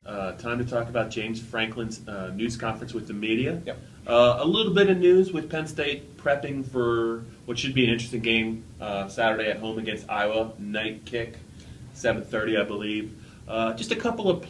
Time to talk about James Franklin's news conference with the media. Yep. A little bit of news with Penn State prepping for what should be an interesting game Saturday at home against Iowa. Night kick, 7:30, I believe. Just a couple of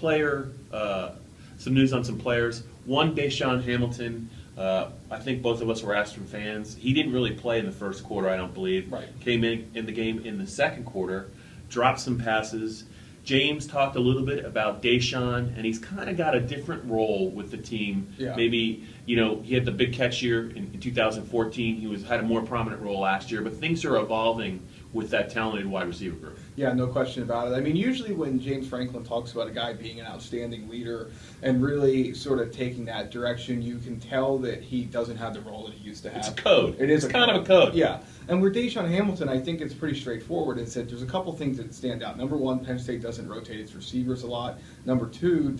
some news on some players. One, Deshaun Hamilton. I think both of us were Astros fans. He didn't really play in the first quarter, I don't believe. Right. Came in the game in the second quarter, dropped some passes. James talked a little bit about Deshaun, and he's kind of got a different role with the team. Yeah. Maybe, he had the big catch year in 2014. He had a more prominent role last year, but things are evolving with that talented wide receiver group. Yeah, no question about it. I mean, usually when James Franklin talks about a guy being an outstanding leader and really sort of taking that direction, you can tell that he doesn't have the role that he used to have. It's a code. It is kind of a code. Yeah. And with Deshaun Hamilton, I think it's pretty straightforward. It's that there's a couple things that stand out. Number one, Penn State doesn't rotate its receivers a lot. Number two,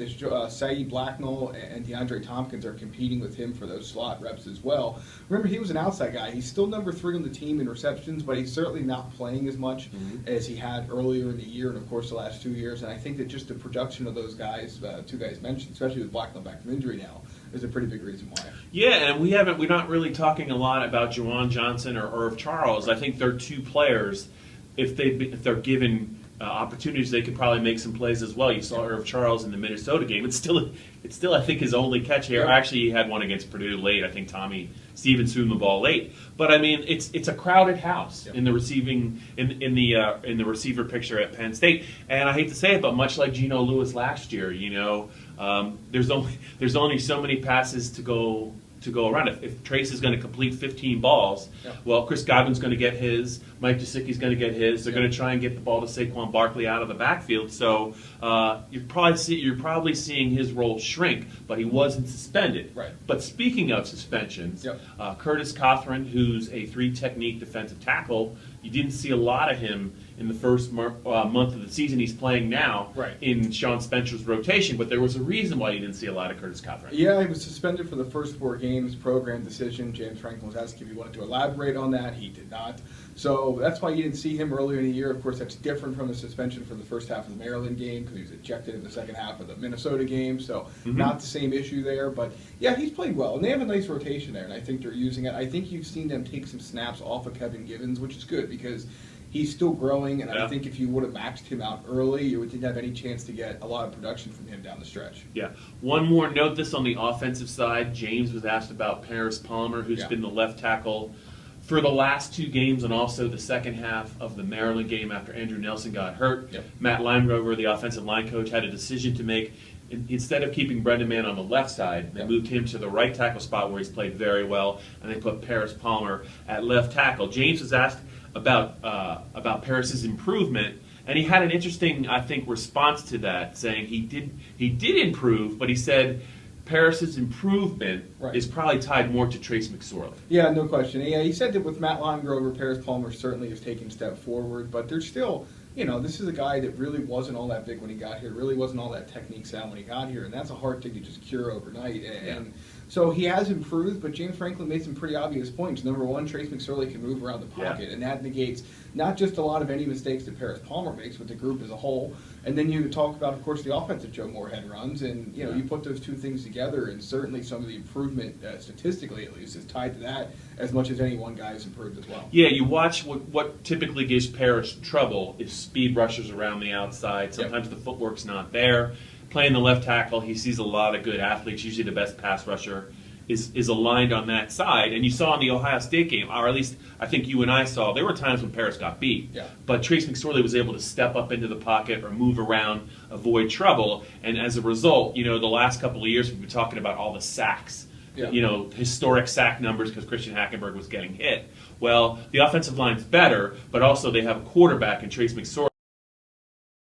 Saeed Blacknell and DeAndre Tompkins are competing with him for those slot reps as well. Remember, he was an outside guy. He's still number 3 on the team in receptions, but he's certainly not playing as much as he had earlier in the year and, of course, the last 2 years. And I think that just the production of those guys, two guys mentioned, especially with Blacknell back from injury now, is a pretty big reason why. Yeah, and we're not really talking a lot about Juwan Johnson or Irv Charles. I think they're two players. If they're given opportunities, they could probably make some plays as well. You saw Irv Charles in the Minnesota game. It's still I think his only catch here. Yep. Actually, he had one against Purdue late. I think Tommy Stevens threw him the ball late. But I mean, it's a crowded house in the receiving in the receiver picture at Penn State. And I hate to say it, but much like Geno Lewis last year, there's only so many passes to go around. If Trace is going to complete 15 balls, well, Chris Godwin's going to get his, Mike Gesicki's going to get his. They're going to try and get the ball to Saquon Barkley out of the backfield. So you're probably seeing his role shrink, but he wasn't suspended. Right. But speaking of suspensions, Curtis Cothran, who's a 3-technique defensive tackle, you didn't see a lot of him in the first month of the season. He's playing now in Sean Spencer's rotation, but there was a reason why you didn't see a lot of Curtis Cothran. Yeah, he was suspended for the first 4 games, program decision. James Franklin was asked if he wanted to elaborate on that. He did not. So that's why you didn't see him earlier in the year. Of course, that's different from the suspension for the first half of the Maryland game because he was ejected in the second half of the Minnesota game. So not the same issue there. But, yeah, he's played well. And they have a nice rotation there, and I think they're using it. I think you've seen them take some snaps off of Kevin Givens, which is good because he's still growing, and I think if you would have maxed him out early, you didn't have any chance to get a lot of production from him down the stretch. Yeah. One more note, this on the offensive side. James was asked about Paris Palmer, who's been the left tackle for the last 2 games and also the second half of the Maryland game after Andrew Nelson got hurt. Matt Limerover, the offensive line coach, had a decision to make. Instead of keeping Brendan Mann on the left side, they moved him to the right tackle spot where he's played very well, and they put Paris Palmer at left tackle. James was asked about Paris's improvement, and he had an interesting, I think, response to that, saying he did improve, but he said Paris's improvement is probably tied more to Trace McSorley. Yeah, no question. Yeah, he said that with Matt Limerover, Paris Palmer certainly has taken a step forward, but there's still, this is a guy that really wasn't all that big when he got here, really wasn't all that technique sound when he got here, and that's a hard thing to just cure overnight. And so he has improved, but James Franklin made some pretty obvious points. Number one, Trace McSorley can move around the pocket, and that negates not just a lot of any mistakes that Paris Palmer makes, but the group as a whole. And then you talk about, of course, the offense that Joe Moorhead runs, and you put those two things together, and certainly some of the improvement, statistically at least, is tied to that as much as any one guy has improved as well. Yeah, you watch what typically gives Paris trouble is speed rushers around the outside. Sometimes the footwork's not there. Playing the left tackle, he sees a lot of good athletes. Usually the best pass rusher is aligned on that side. And you saw in the Ohio State game, or at least I think you and I saw, there were times when Paris got beat. But Trace McSorley was able to step up into the pocket or move around, avoid trouble. And as a result, the last couple of years we've been talking about all the sacks. Historic sack numbers because Christian Hackenberg was getting hit. Well, the offensive line's better, but also they have a quarterback in Trace McSorley